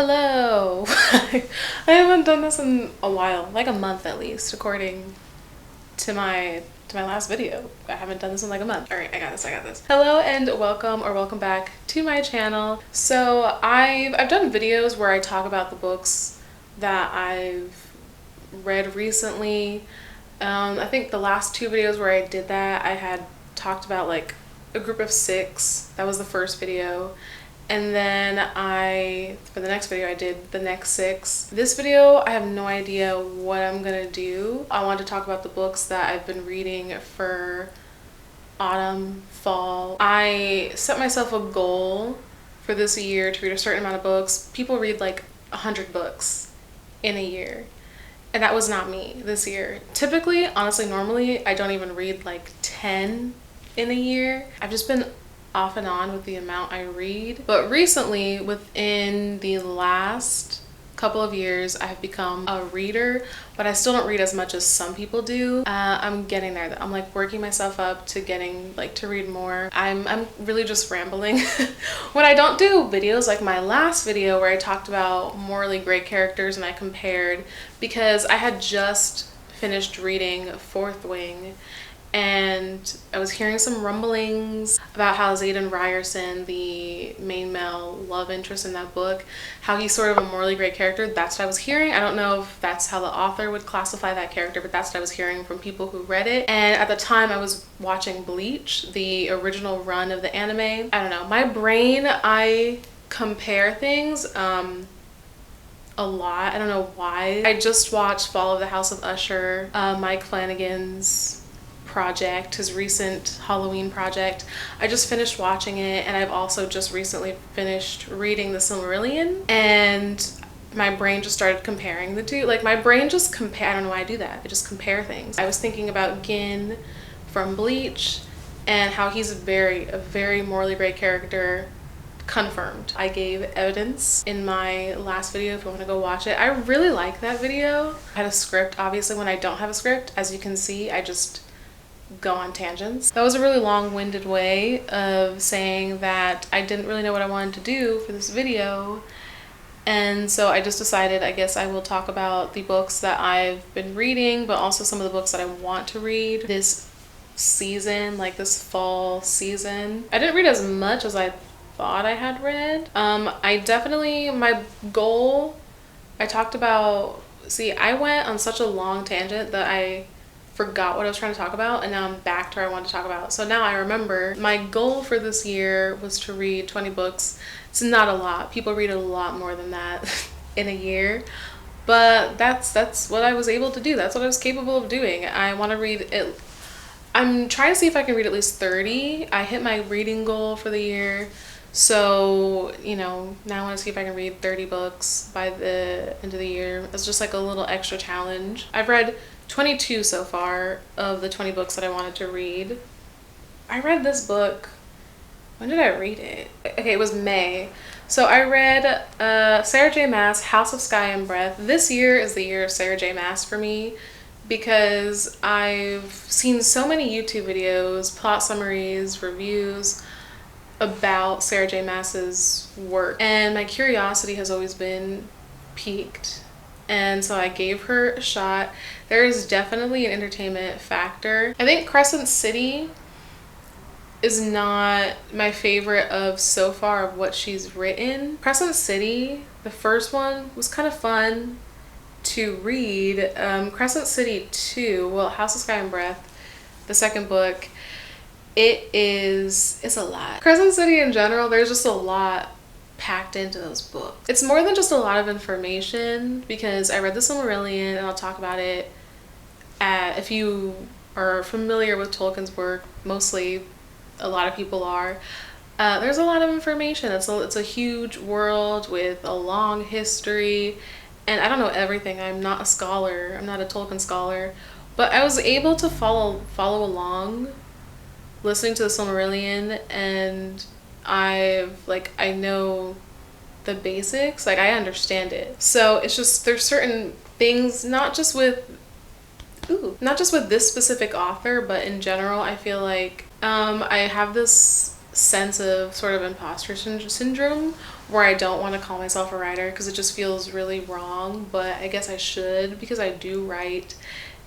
Hello! I haven't done this in a while, like a month at least, according to my last video. I haven't done this in like a month. Alright, I got this. Hello and welcome back to my channel. So I've done videos where I talk about the books that I've read recently. I think the last two videos where I did that, I had talked about like a group of 6. That was the first video. And then for the next video, I did the next 6. This video, I have no idea what I'm gonna do. I want to talk about the books that I've been reading for autumn, fall. I set myself a goal for this year to read a certain amount of books. People read like 100 books in a year. And that was not me this year. Typically, honestly, normally, I don't even read like 10 in a year. I've just been off and on with the amount I read. But recently, within the last couple of years, I have become a reader, but I still don't read as much as some people do. I'm getting there. I'm like working myself up to getting like to read more. I'm really just rambling when I don't do videos like my last video where I talked about morally great characters and I compared, because I had just finished reading Fourth Wing and I was hearing some rumblings about how Xaden Ryerson, the main male love interest in that book, how he's sort of a morally great character. That's what I was hearing. I don't know if that's how the author would classify that character, but that's what I was hearing from people who read it. And at the time I was watching Bleach, the original run of the anime. I don't know, my brain, I compare things a lot. I don't know why. I just watched Fall of the House of Usher, Mike Flanagan's project, his recent Halloween project. I just finished watching it, and I've also just recently finished reading the Silmarillion, and my brain just started comparing the two. Like my brain just I don't know why I do that. I just compare things. I was thinking about Gin from Bleach and how he's a very morally great character. Confirmed. I gave evidence in my last video if you want to go watch it. I really like that video. I had a script. Obviously when I don't have a script, as you can see, I just go on tangents. That was a really long-winded way of saying that I didn't really know what I wanted to do for this video, and so I just decided I guess I will talk about the books that I've been reading, but also some of the books that I want to read this season, like this fall season. I didn't read as much as I thought I had read. My goal, I talked about, I went on such a long tangent that I forgot what I was trying to talk about, and now I'm back to where I wanted to talk about. So now I remember my goal for this year was to read 20 books. It's not a lot. People read a lot more than that in a year, but that's what I was able to do. That's what I was capable of doing. I want to read it. I'm trying to see if I can read at least 30. I hit my reading goal for the year. So, you know, now I want to see if I can read 30 books by the end of the year. It's just like a little extra challenge. I've read 22 so far of the 20 books that I wanted to read. I read this book, when did I read it? Okay, it was May. So I read Sarah J. Maas, House of Sky and Breath. This year is the year of Sarah J. Maas for me, because I've seen so many YouTube videos, plot summaries, reviews about Sarah J. Maas's work, and my curiosity has always been piqued. And so I gave her a shot. There is definitely an entertainment factor. I think Crescent City is not my favorite of so far of what she's written. Crescent City, the first one, was kind of fun to read. Crescent City 2, well, House of Sky and Breath, the second book, it's a lot. Crescent City in general, there's just a lot packed into those books. It's more than just a lot of information, because I read the Silmarillion, and I'll talk about it if you are familiar with Tolkien's work. Mostly a lot of people are. There's a lot of information. It's a huge world with a long history, and I don't know everything. I'm not a scholar. I'm not a Tolkien scholar, but I was able to follow along listening to the Silmarillion, and I know the basics, like I understand it. So it's just, there's certain things, not just with this specific author, but in general, I feel like I have this sense of sort of imposter syndrome where I don't want to call myself a writer because it just feels really wrong, but I guess I should because I do write.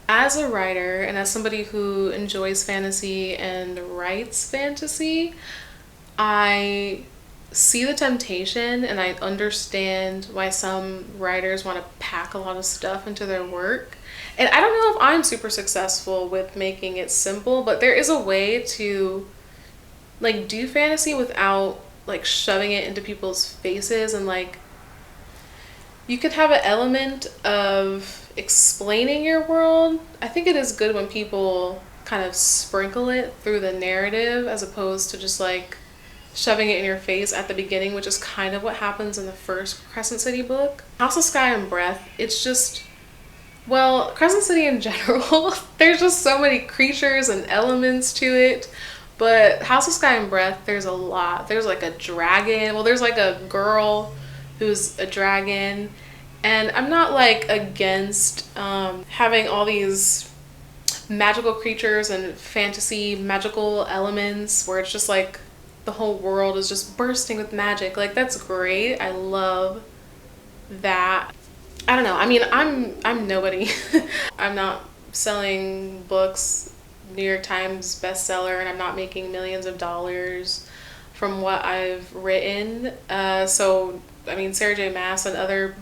As a writer and as somebody who enjoys fantasy and writes fantasy, I see the temptation and I understand why some writers want to pack a lot of stuff into their work. And I don't know if I'm super successful with making it simple, but there is a way to like do fantasy without like shoving it into people's faces, and like you could have an element of explaining your world. I think it is good when people kind of sprinkle it through the narrative as opposed to just like shoving it in your face at the beginning, which is kind of what happens in the first Crescent City book. House of Sky and Breath, it's just, well, Crescent City in general, there's just so many creatures and elements to it. But House of Sky and Breath, there's a lot. There's like a dragon. Well, there's like a girl who's a dragon. And I'm not like against having all these magical creatures and fantasy magical elements where it's just like the whole world is just bursting with magic. Like, that's great. I love that. I don't know. I mean, I'm nobody. I'm not selling books, New York Times bestseller, and I'm not making millions of dollars from what I've written. So, I mean, Sarah J. Maas and other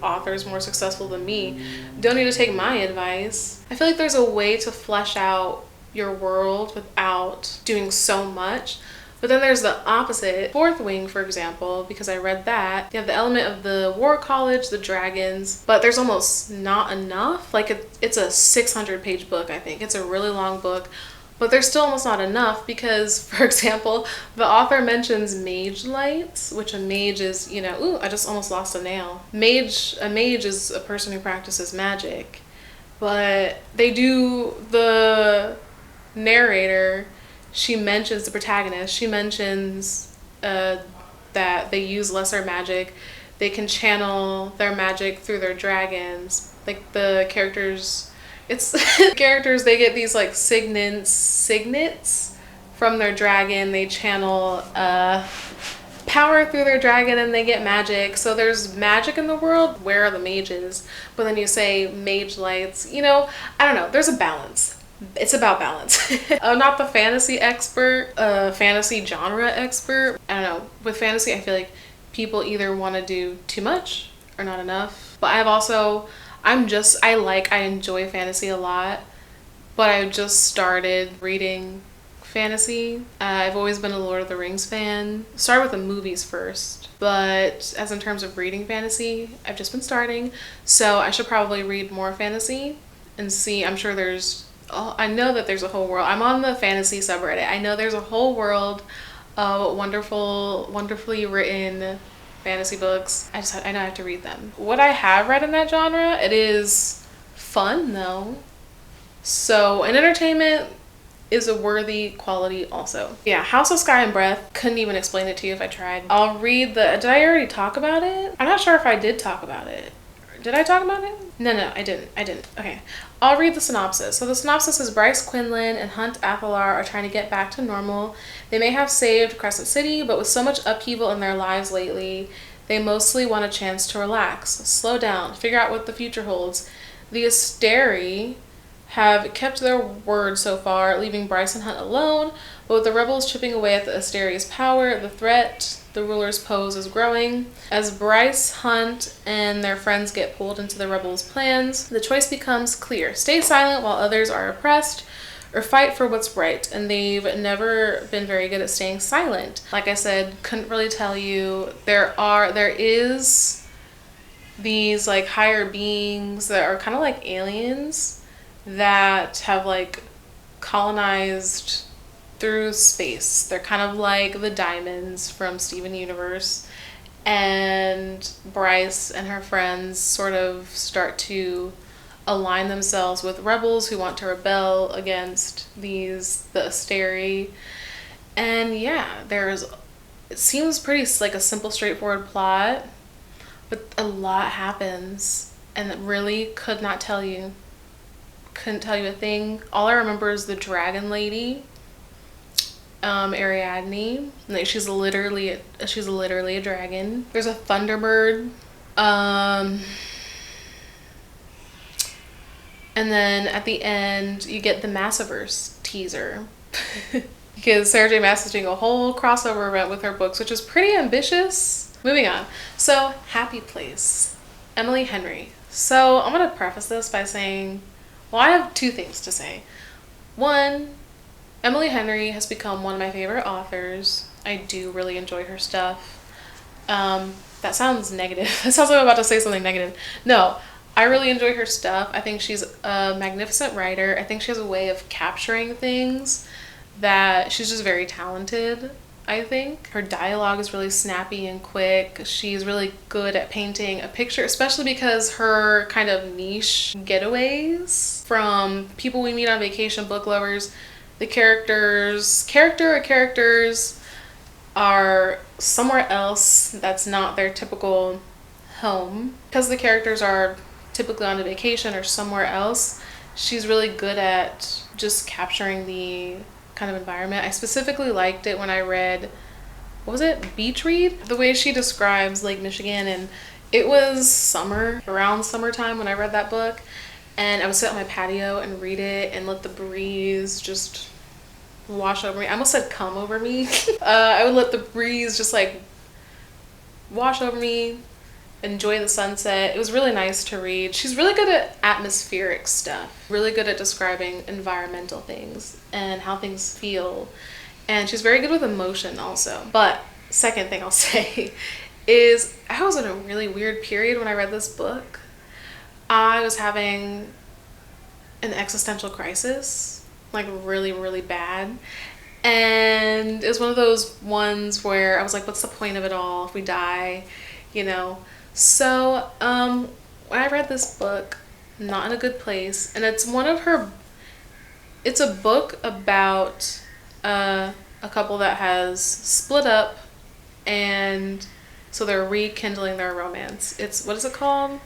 authors more successful than me don't need to take my advice. I feel like there's a way to flesh out your world without doing so much. But then there's the opposite. Fourth Wing, for example, because I read that, you have the element of the war college, the dragons, but there's almost not enough. Like it's a 600-page book, I think. It's a really long book, but there's still almost not enough because, for example, the author mentions mage lights, which a mage is, you know, ooh, I just almost lost a nail. A mage is a person who practices magic, but the narrator, she mentions the protagonist. She mentions that they use lesser magic. They can channel their magic through their dragons. Like the characters, characters, they get these like signets from their dragon. They channel power through their dragon and they get magic. So there's magic in the world. Where are the mages? But then you say mage lights. You know, I don't know. There's a balance. It's about balance. I'm not the fantasy expert, fantasy genre expert. I don't know. With fantasy, I feel like people either want to do too much or not enough. But I enjoy fantasy a lot, but I just started reading fantasy. I've always been a Lord of the Rings fan. Started with the movies first, but as in terms of reading fantasy, I've just been starting. So I should probably read more fantasy and see. I know that there's a whole world. I'm on the fantasy subreddit. I know there's a whole world of wonderfully written fantasy books. I know I have to read them. What I have read in that genre, it is fun though. So, an entertainment is a worthy quality also. Yeah, House of Sky and Breath, couldn't even explain it to you if I tried. I'll read did I already talk about it? I'm not sure if I did talk about it. Did I talk about it? No, I didn't. Okay. I'll read the synopsis. So the synopsis is Bryce Quinlan and Hunt Athalar are trying to get back to normal. They may have saved Crescent City, but with so much upheaval in their lives lately, they mostly want a chance to relax, slow down, figure out what the future holds. The Asteri have kept their word so far, leaving Bryce and Hunt alone, but with the rebels chipping away at the Asteri's power, the threat the rulers pose is growing. As Bryce, Hunt, and their friends get pulled into the rebels' plans, the choice becomes clear. Stay silent while others are oppressed, or fight for what's right, and they've never been very good at staying silent. Like I said, couldn't really tell you. There is these like higher beings that are kind of like aliens that have like colonized through space. They're kind of like the diamonds from Steven Universe, and Bryce and her friends sort of start to align themselves with rebels who want to rebel against the Asteri. And yeah, it seems pretty like a simple, straightforward plot, but a lot happens, and really couldn't tell you a thing. All I remember is the dragon lady. Ariadne. Like she's literally a dragon. There's a Thunderbird. And then at the end you get the Massiverse teaser. Because Sarah J. Maas is doing a whole crossover event with her books, which is pretty ambitious. Moving on. So, Happy Place. Emily Henry. So, I'm going to preface this by saying, well, I have two things to say. One, Emily Henry has become one of my favorite authors. I do really enjoy her stuff. That sounds negative. It sounds like I'm about to say something negative. No, I really enjoy her stuff. I think she's a magnificent writer. I think she has a way of capturing things that she's just very talented. I think her dialogue is really snappy and quick. She's really good at painting a picture, especially because her kind of niche getaways from people we meet on vacation, book lovers, the characters are somewhere else that's not their typical home. Because the characters are typically on a vacation or somewhere else, she's really good at just capturing the kind of environment. I specifically liked it when I read, what was it, Beach Read? The way she describes Lake Michigan, and it was summer, around summertime when I read that book, and I would sit on my patio and read it and let the breeze just wash over me. I almost said come over me. I would let the breeze just like wash over me, enjoy the sunset. It was really nice to read. She's really good at atmospheric stuff, really good at describing environmental things and how things feel. And she's very good with emotion also. But second thing I'll say is I was in a really weird period when I read this book. I was having an existential crisis, like really, really bad. And it was one of those ones where I was like, what's the point of it all if we die, you know? So, when I read this book, Not in a Good Place, and it's it's a book about a couple that has split up, and so they're rekindling their romance. It's, what is it called?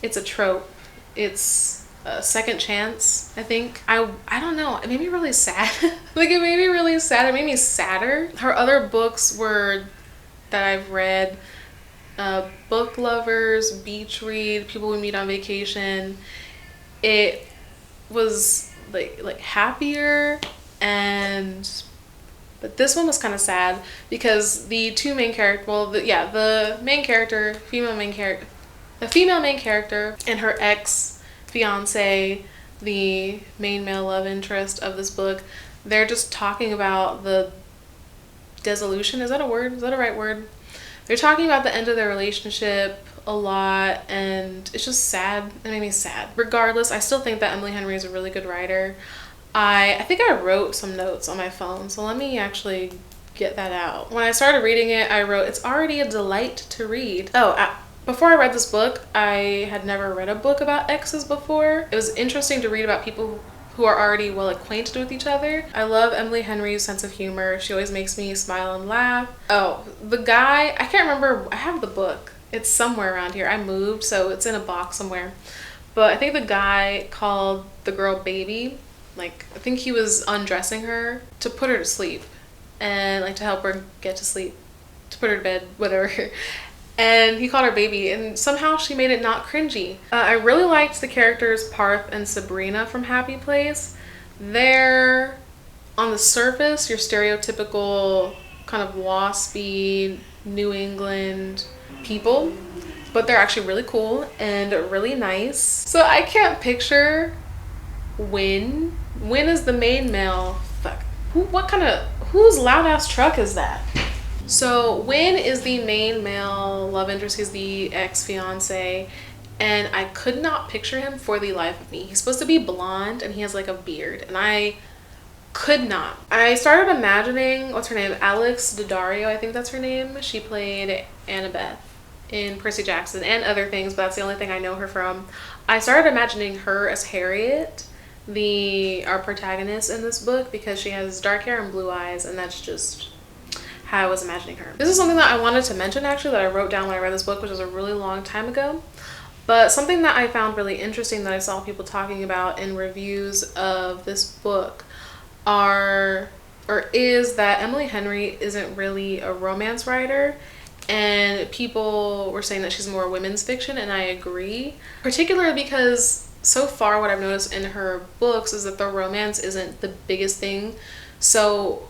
It's a trope. It's a second chance, I think. I don't know. It made me really sad. Like, it made me really sad. It made me sadder. Her other books that I've read, Book Lovers, Beach Read, People We Meet on Vacation, it was like happier, but this one was kind of sad because the two main characters, the main character, the female main character and her ex-fiance, the main male love interest of this book, they're just talking about the dissolution. Is that a word? Is that a right word? They're talking about the end of their relationship a lot, and it's just sad. It made me sad. Regardless, I still think that Emily Henry is a really good writer. I think I wrote some notes on my phone, so let me actually get that out. When I started reading it, I wrote, "It's already a delight to read." Before I read this book, I had never read a book about exes before. It was interesting to read about people who are already well acquainted with each other. I love Emily Henry's sense of humor. She always makes me smile and laugh. Oh, the guy, I can't remember, I have the book. It's somewhere around here. I moved, so it's in a box somewhere. But I think the guy called the girl baby. Like, I think he was undressing her to put her to sleep and like to help her get to sleep, to put her to bed, whatever. And he called her baby, and somehow she made it not cringy. I really liked the characters Parth and Sabrina from Happy Place. They're, on the surface, your stereotypical kind of waspy New England people, but they're actually really cool and really nice. So I can't picture Win. Win is the main male. Fuck. Whose loud ass truck is that? So Win is the main male love interest. He's the ex-fiance, and I could not picture him for the life of me. He's supposed to be blonde and he has like a beard, and I could not. I started imagining, what's her name? Alex Daddario, I think that's her name. She played Annabeth in Percy Jackson and other things, but that's the only thing I know her from. I started imagining her as Harriet, our protagonist in this book, because she has dark hair and blue eyes, and that's just how I was imagining her. This is something that I wanted to mention actually, that I wrote down when I read this book, which was a really long time ago. But something that I found really interesting that I saw people talking about in reviews of this book are is that Emily Henry isn't really a romance writer, and people were saying that she's more women's fiction, and I agree, particularly because so far what I've noticed in her books is that the romance isn't the biggest thing. So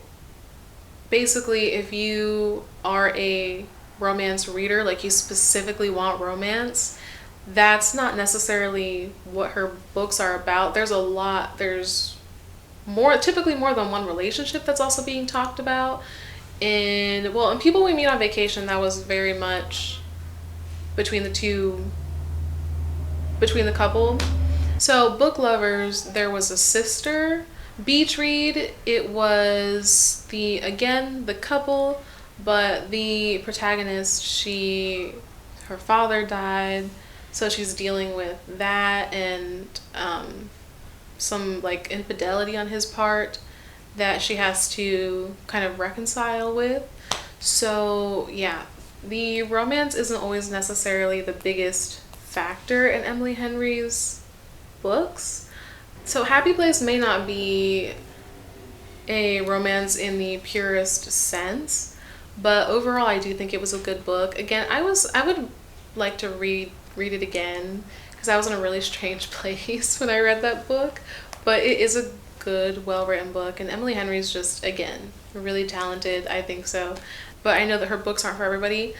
basically, if you are a romance reader, like you specifically want romance, that's not necessarily what her books are about. There's typically more than one relationship that's also being talked about. And People We Meet on Vacation, that was very much between the couple. So Book Lovers, there was a sister. Beach Read, it was the couple, but the protagonist, her father died, so she's dealing with that and some like infidelity on his part that she has to kind of reconcile with. So yeah, the romance isn't always necessarily the biggest factor in Emily Henry's books. So Happy Place may not be a romance in the purest sense, but overall I do think it was a good book. Again, I would like to read it again because I was in a really strange place when I read that book, but it is a good, well-written book, and Emily Henry's just, again, really talented. I think so. But I know that her books aren't for everybody,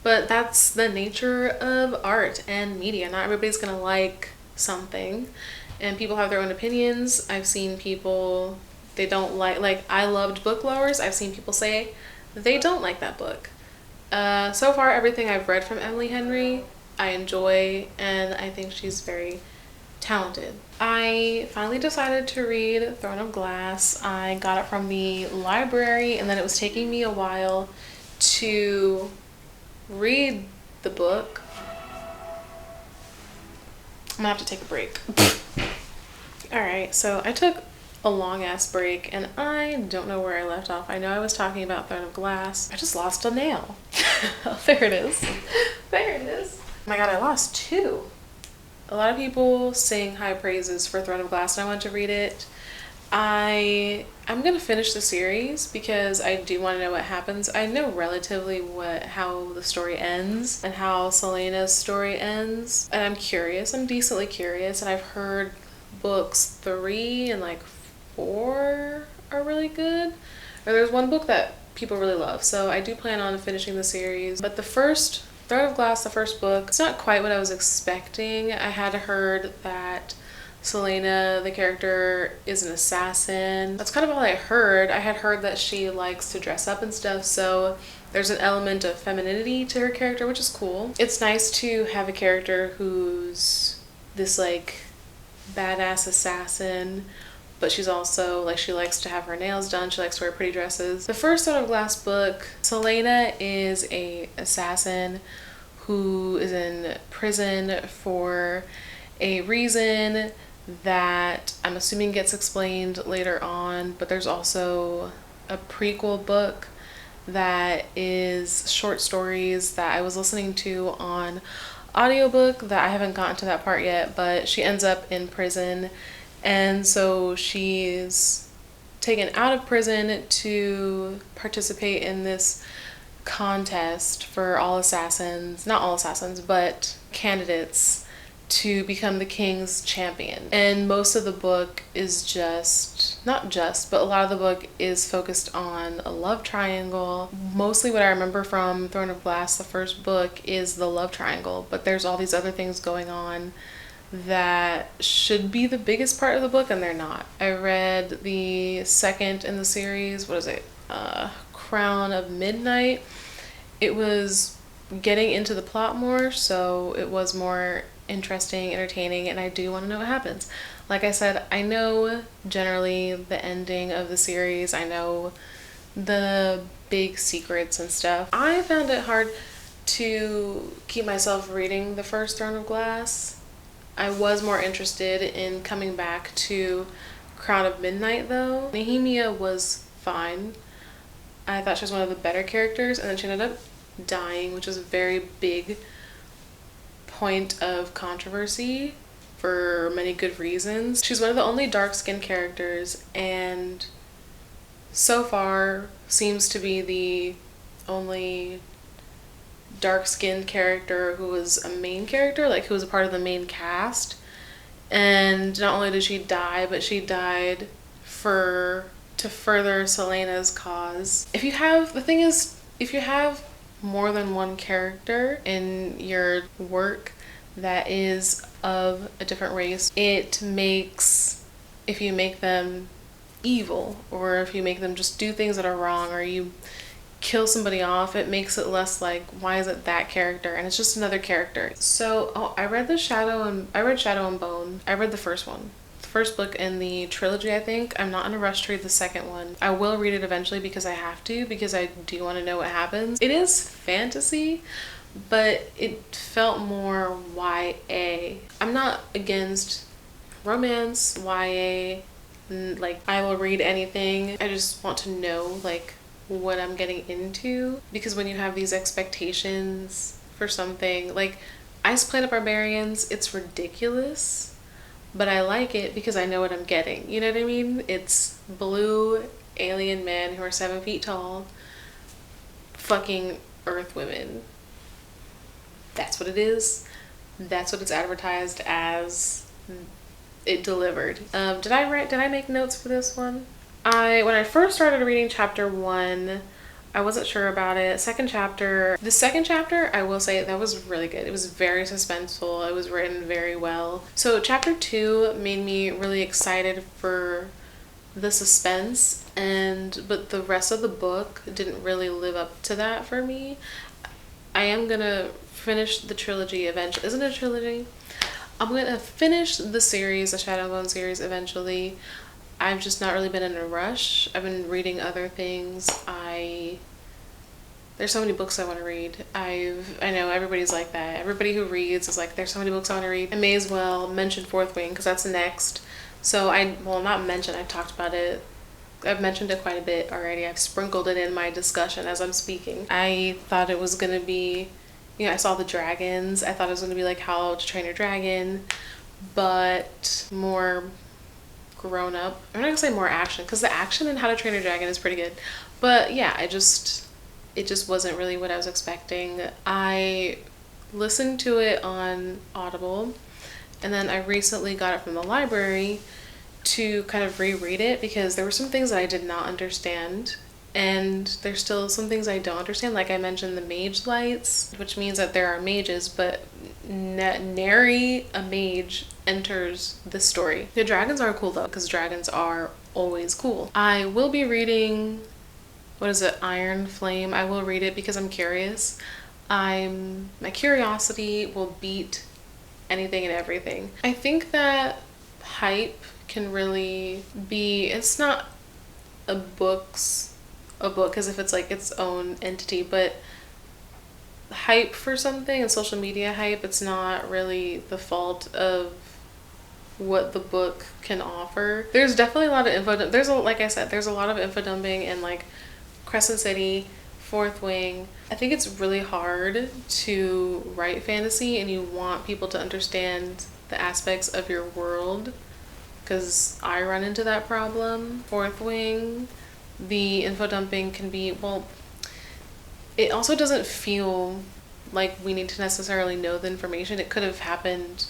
but that's the nature of art and media. Not everybody's gonna like something, and people have their own opinions. I've seen people, they don't like I loved Book Lovers. I've seen people say they don't like that book. So far, everything I've read from Emily Henry, I enjoy, and I think she's very talented. I finally decided to read Throne of Glass. I got it from the library, and then it was taking me a while to read the book. I'm gonna have to take a break. Alright, so I took a long ass break, and I don't know where I left off. I know I was talking about Throne of Glass. I just lost a nail. Oh, there it is. There it is. Oh my god, I lost two. A lot of people sing high praises for Throne of Glass, and I want to read it. I'm gonna finish the series because I do want to know what happens. I know relatively how the story ends and how Celaena's story ends, and I'm curious. I'm decently curious, and I've heard books 3 and like 4 are really good. Or there's one book that people really love, so I do plan on finishing the series. But Throne of Glass, the first book, it's not quite what I was expecting. I had heard that Celaena, the character, is an assassin. That's kind of all I heard. I had heard that she likes to dress up and stuff, so there's an element of femininity to her character, which is cool. It's nice to have a character who's this like badass assassin, but she's also like, she likes to have her nails done, she likes to wear pretty dresses. The first Throne of Glass book, Celaena is a assassin who is in prison for a reason that I'm assuming gets explained later on, but there's also a prequel book that is short stories that I was listening to on audiobook that I haven't gotten to that part yet, but she ends up in prison, and so she's taken out of prison to participate in this contest for all assassins, not all assassins, but candidates to become the king's champion. And most of the book is but a lot of the book is focused on a love triangle. Mostly what I remember from Throne of Glass, the first book, is the love triangle, but there's all these other things going on that should be the biggest part of the book, and they're not. I read the second in the series, Crown of Midnight. It was getting into the plot more, so it was more interesting, entertaining, and I do want to know what happens. Like I said, I know generally the ending of the series. I know the big secrets and stuff. I found it hard to keep myself reading the first Throne of Glass. I was more interested in coming back to Crown of Midnight though. Nehemia was fine. I thought she was one of the better characters, and then she ended up dying, which was a very big point of controversy for many good reasons. She's one of the only dark-skinned characters, and so far seems to be the only dark-skinned character who was a main character, like who was a part of the main cast. And not only did she die, but she died to further Selena's cause. If you have, the thing is, if you have more than one character in your work that is of a different race, it makes, if you make them evil, or if you make them just do things that are wrong, or you kill somebody off, it makes it less like, why is it that character? And it's just another character. So, I read Shadow and Bone. I read the first one. The first book in the trilogy, I think. I'm not in a rush to read the second one. I will read it eventually because I have to, because I do want to know what happens. It is fantasy, but it felt more YA. I'm not against romance, YA, like I will read anything. I just want to know like what I'm getting into, because when you have these expectations for something like Ice Planet Barbarians, it's ridiculous, but I like it because I know what I'm getting. You know what I mean? It's blue alien men who are 7 feet tall fucking earth women. That's what it is. That's what it's advertised as. It delivered. Did I make notes for this one? When I first started reading chapter 1, I wasn't sure about it. The second chapter, I will say that was really good. It was very suspenseful. It was written very well. So chapter 2 made me really excited for the suspense, but the rest of the book didn't really live up to that for me. I am gonna finish the trilogy eventually. Isn't it a trilogy? I'm gonna finish the series, the Shadow and Bone series, eventually. I've just not really been in a rush. I've been reading other things. There's so many books I want to read. I know everybody's like that. Everybody who reads is like, there's so many books I want to read. I may as well mention Fourth Wing because that's next. So not mention, I've talked about it. I've mentioned it quite a bit already. I've sprinkled it in my discussion as I'm speaking. I thought it was gonna be, I saw the dragons. I thought it was gonna be like How to Train Your Dragon, but more grown up. I'm not gonna say more action, because the action in How to Train Your Dragon is pretty good, but yeah, it just wasn't really what I was expecting. I listened to it on Audible, and then I recently got it from the library to kind of reread it, because there were some things that I did not understand, and there's still some things I don't understand. Like I mentioned the mage lights, which means that there are mages, but nary a mage enters the story. The dragons are cool though, because dragons are always cool. I will be reading, what is it, Iron Flame. I will read it because I'm curious. My curiosity will beat anything and everything. I think that hype can really be, it's not a book as if it's like its own entity, but hype for something and social media hype, it's not really the fault of what the book can offer. There's definitely a lot of info. Like I said, there's a lot of info dumping in like Crescent City, Fourth Wing. I think it's really hard to write fantasy and you want people to understand the aspects of your world, because I run into that problem. Fourth Wing, the info dumping can be, well, it also doesn't feel like we need to necessarily know the information. It could have happened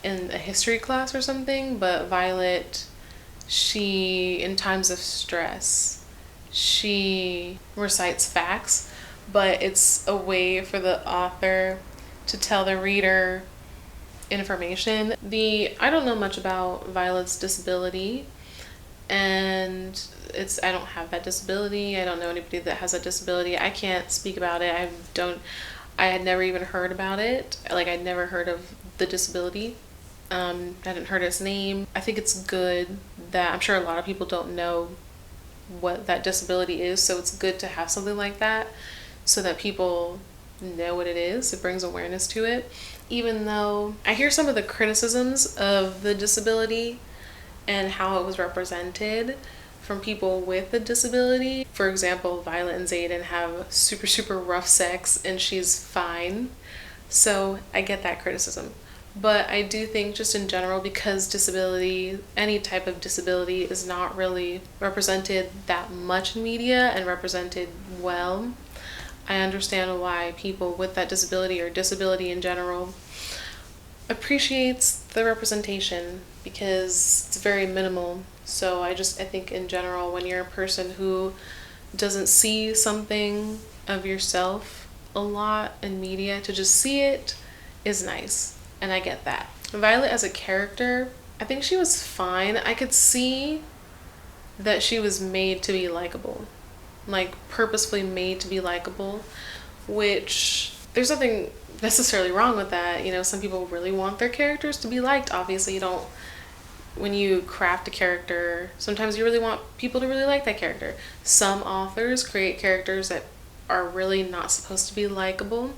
in a history class or something, but Violet, in times of stress, she recites facts, but it's a way for the author to tell the reader information. I don't know much about Violet's disability, and I don't have that disability. I don't know anybody that has a disability. I can't speak about it. I had never even heard about it. Like, I'd never heard of the disability. I hadn't heard its name. I think it's good that, I'm sure a lot of people don't know what that disability is, so it's good to have something like that so that people know what it is. It brings awareness to it. Even though I hear some of the criticisms of the disability and how it was represented from people with a disability. For example, Violet and Xaden have super, super rough sex and she's fine. So I get that criticism. But I do think just in general, because disability, any type of disability, is not really represented that much in media and represented well, I understand why people with that disability or disability in general appreciates the representation, because it's very minimal. So I think in general, when you're a person who doesn't see something of yourself a lot in media, to just see it is nice. And I get that. Violet as a character, I think she was fine. I could see that she was made to be likable, like purposefully made to be likable, which there's nothing necessarily wrong with that. You know, some people really want their characters to be liked. Obviously, you don't, when you craft a character, sometimes you really want people to really like that character. Some authors create characters that are really not supposed to be likable.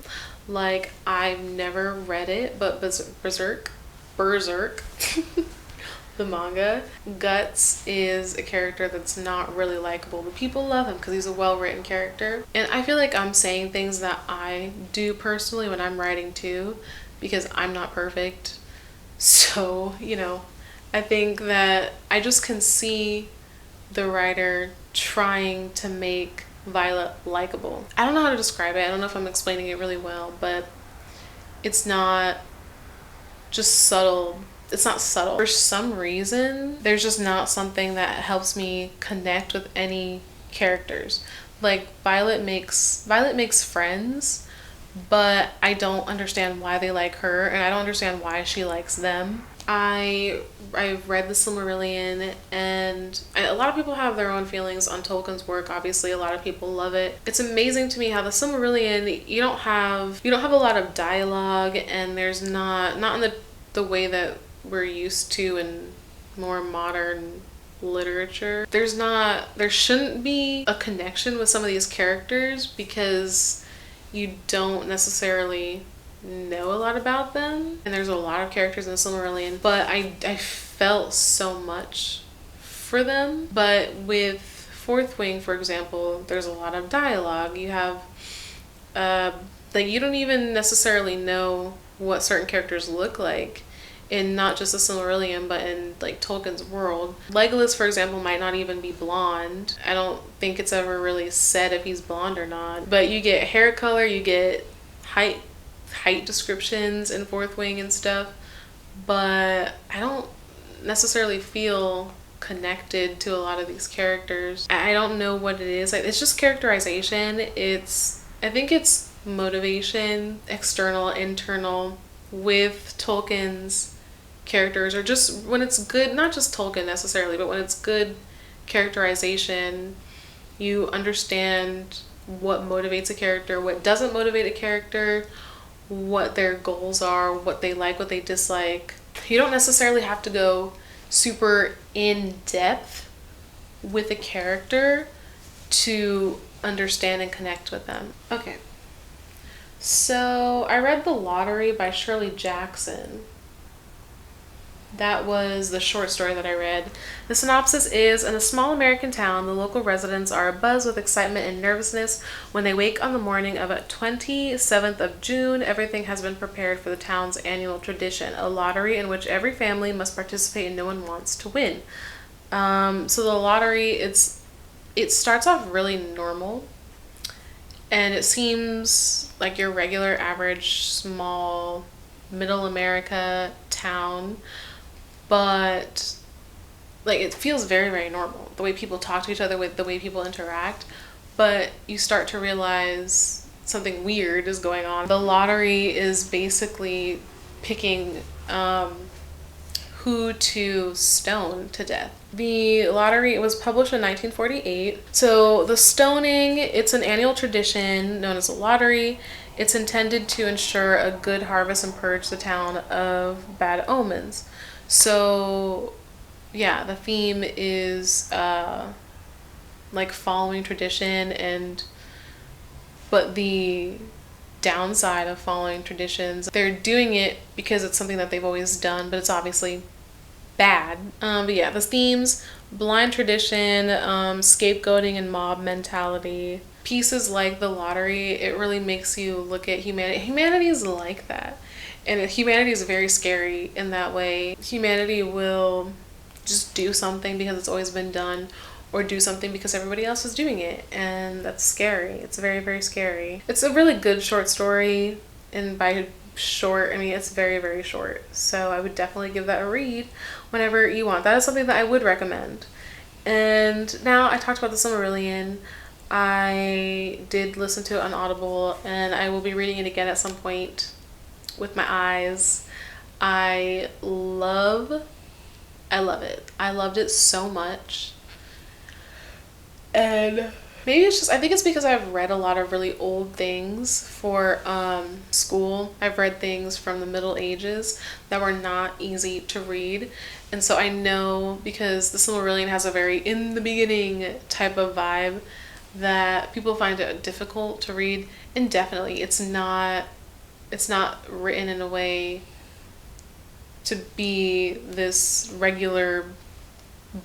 Like, I've never read it, but Berserk, the manga, Guts is a character that's not really likable, but people love him because he's a well-written character. And I feel like I'm saying things that I do personally when I'm writing too, because I'm not perfect. So, you know, I think that I just can see the writer trying to make Violet likable. I don't know how to describe it. I don't know if I'm explaining it really well, but it's not just subtle. It's not subtle. For some reason, there's just not something that helps me connect with any characters. Like, Violet makes friends, but I don't understand why they like her, and I don't understand why she likes them. I've read the Silmarillion, and a lot of people have their own feelings on Tolkien's work. Obviously, a lot of people love it. It's amazing to me how the Silmarillion, you don't have a lot of dialogue, and there's not in the way that we're used to in more modern literature. There shouldn't be a connection with some of these characters because you don't necessarily know a lot about them, and there's a lot of characters in the Silmarillion, but I felt so much for them. But with Fourth Wing, for example, there's a lot of dialogue. You have like, you don't even necessarily know what certain characters look like in not just the Silmarillion, but in like Tolkien's world. Legolas, for example, might not even be blonde. I don't think it's ever really said if he's blonde or not, but you get hair color, you get height descriptions in Fourth Wing and stuff, but I don't necessarily feel connected to a lot of these characters. I don't know what it is. Like, it's just characterization. I think it's motivation, external, internal, with Tolkien's characters, or just when it's good, not just Tolkien necessarily, but when it's good characterization, you understand what motivates a character, what doesn't motivate a character, what their goals are, what they like, what they dislike. You don't necessarily have to go super in depth with a character to understand and connect with them. Okay. So I read The Lottery by Shirley Jackson. That was the short story that I read. The synopsis is, in a small American town, the local residents are abuzz with excitement and nervousness when they wake on the morning of 27th of June. Everything has been prepared for the town's annual tradition, a lottery in which every family must participate and no one wants to win. So the lottery, it starts off really normal, and it seems like your regular, average, small, middle America town, but like, it feels very, very normal. The way people talk to each other, with the way people interact, but you start to realize something weird is going on. The lottery is basically picking who to stone to death. The lottery, it was published in 1948. So the stoning, it's an annual tradition known as a lottery. It's intended to ensure a good harvest and purge the town of bad omens. So yeah, the theme is like following tradition, but the downside of following traditions, they're doing it because it's something that they've always done, but it's obviously bad. But yeah, the themes: blind tradition, scapegoating, and mob mentality. Pieces like The Lottery, it really makes you look at humanity. Humanity is like that. And humanity is very scary in that way. Humanity will just do something because it's always been done, or do something because everybody else is doing it, and that's scary. It's very, very scary. It's a really good short story, and by short I mean it's very, very short, so I would definitely give that a read whenever you want. That is something that I would recommend. And now I talked about the Silmarillion. I did listen to it on Audible, and I will be reading it again at some point with my eyes. I love it. I loved it so much. And maybe it's just, I think it's because I've read a lot of really old things for school. I've read things from the Middle Ages that were not easy to read. And so I know, because the Silmarillion has a very in the beginning type of vibe, that people find it difficult to read. And definitely it's not written in a way to be this regular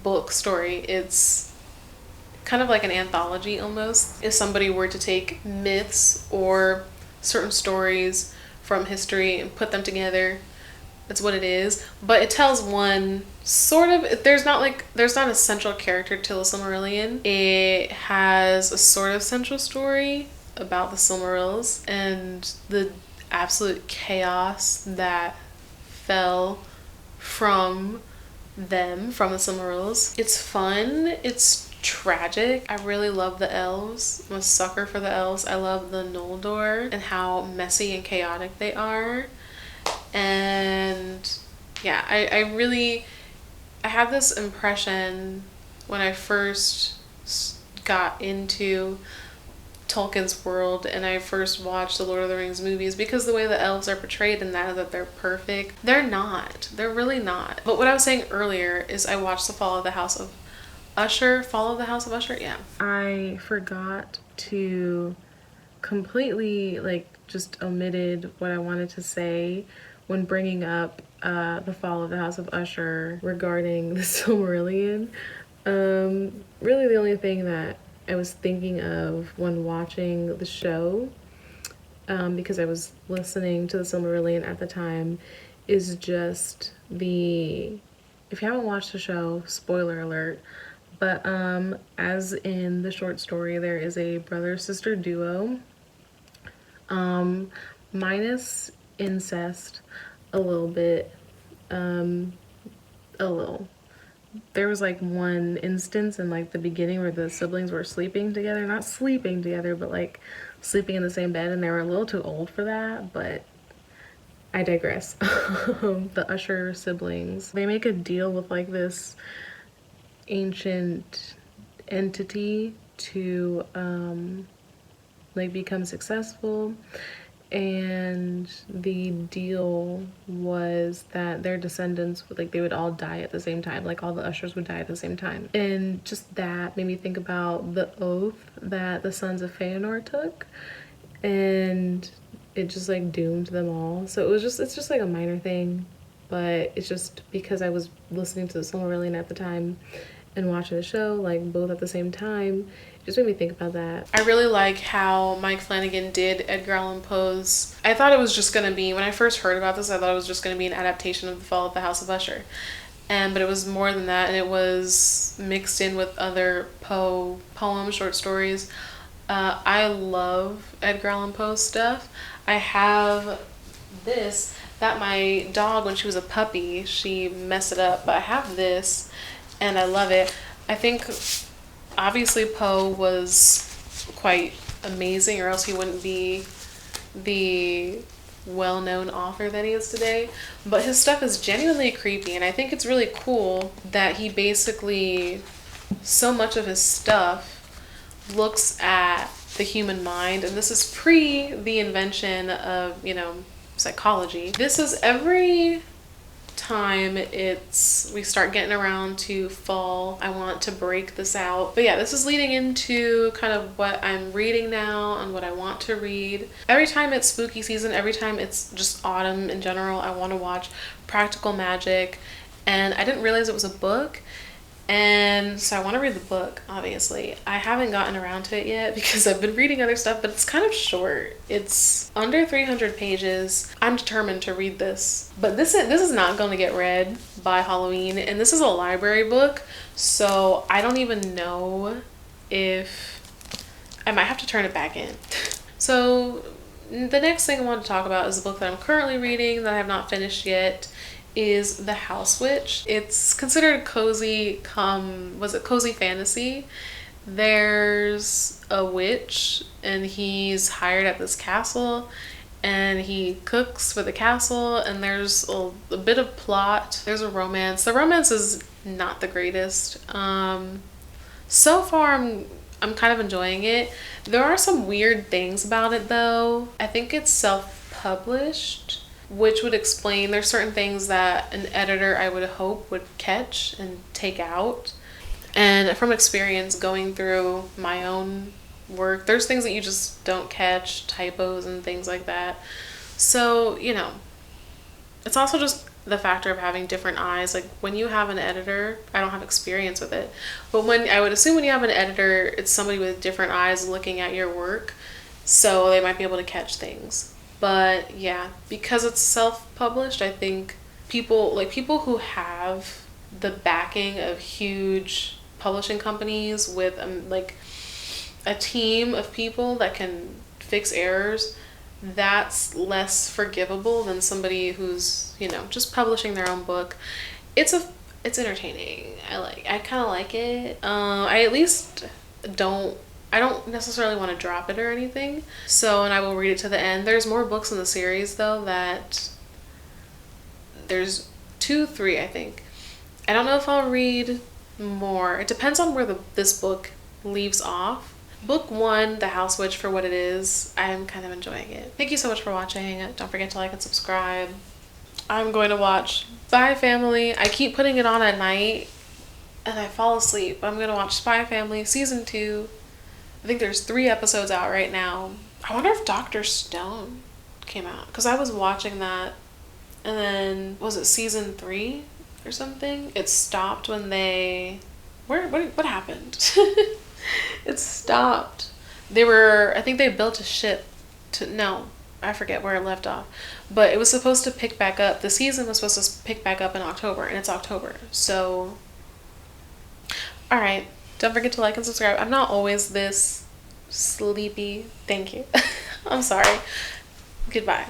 book story. It's kind of like an anthology almost. If somebody were to take myths or certain stories from history and put them together, that's what it is. But it tells one sort of, there's not a central character to the Silmarillion. It has a sort of central story about the Silmarils and the absolute chaos that fell from them, from the Silmarils. It's fun. It's tragic. I really love the elves. I'm a sucker for the elves. I love the Noldor and how messy and chaotic they are. And yeah, I had this impression when I first got into Tolkien's world and I first watched the Lord of the Rings movies, because the way the elves are portrayed in that they're perfect. They're not. They're really not. But what I was saying earlier is I watched The Fall of the House of Usher. Fall of the House of Usher? Yeah. I forgot to completely, just omitted what I wanted to say when bringing up The Fall of the House of Usher regarding the Silmarillion. Really the only thing that I was thinking of when watching the show, because I was listening to the Silmarillion at the time, is just if you haven't watched the show, spoiler alert, but as in the short story, there is a brother-sister duo, minus incest, a little bit, a little. There was one instance in the beginning where the siblings were sleeping together, not sleeping together, but sleeping in the same bed, and they were a little too old for that, but I digress. The Usher siblings, they make a deal with this ancient entity to become successful, and the deal was that their descendants they would all die at the same time, all the Ushers would die at the same time. And just that made me think about the oath that the sons of Feanor took, and it just doomed them all. So it's just a minor thing, but it's just because I was listening to the Silmarillion at the time and watching the show both at the same time, it just made me think about that. I really like how Mike Flanagan did Edgar Allan Poe's. I thought it was just gonna be, when I first heard about this, I thought it was just gonna be an adaptation of The Fall of the House of Usher, but it was more than that, and it was mixed in with other Poe poems, short stories. I love Edgar Allan Poe's stuff. I have this that my dog, when she was a puppy, she messed it up, but I have this and I love it. I think obviously Poe was quite amazing, or else he wouldn't be the well-known author that he is today, but his stuff is genuinely creepy, and I think it's really cool that he basically, so much of his stuff looks at the human mind, and this is pre the invention of psychology. This is every time we start getting around to fall, I want to break this out. But yeah, this is leading into kind of what I'm reading now and what I want to read. Every time it's spooky season, every time it's just autumn in general, I want to watch Practical Magic, and I didn't realize it was a book And so I want to read the book, obviously. I haven't gotten around to it yet because I've been reading other stuff, but it's kind of short. It's under 300 pages. I'm determined to read this. But this is not going to get read by Halloween, and this is a library book, so I don't even know if I might have to turn it back in. So the next thing I want to talk about is a book that I'm currently reading that I have not finished yet. Is The House Witch. It's considered cozy cozy fantasy. There's a witch and he's hired at this castle and he cooks for the castle, and there's a bit of plot. There's a romance. The romance is not the greatest. So far I'm kind of enjoying it. There are some weird things about it though. I think it's self-published, which would explain there's certain things that an editor I would hope would catch and take out. And from experience going through my own work, there's things that you just don't catch, typos and things like that. So, you know, it's also just the factor of having different eyes. Like when you have an editor, I don't have experience with it, but I would assume when you have an editor, it's somebody with different eyes looking at your work, so they might be able to catch things. But yeah, because it's self-published, I think people who have the backing of huge publishing companies with like a team of people that can fix errors, that's less forgivable than somebody who's, you know, just publishing their own book. It's entertaining. I kind of like it. I don't necessarily want to drop it or anything. So, and I will read it to the end. There's more books in the series though that there's 3, I think. I don't know if I'll read more. It depends on where this book leaves off. Book 1, The House Witch, for what it is, I am kind of enjoying it. Thank you so much for watching. Don't forget to like and subscribe. I'm going to watch Spy Family. I keep putting it on at night and I fall asleep. I'm going to watch Spy Family season 2. I think there's 3 episodes out right now. I wonder if Dr. Stone came out, because I was watching that and then was it season 3 or something? It stopped when they what happened? It stopped. I think they built a ship I forget where it left off, but it was supposed to pick back up. The season was supposed to pick back up in October, and it's October. So all right, don't forget to like and subscribe. I'm not always this sleepy. Thank you. I'm sorry. Goodbye.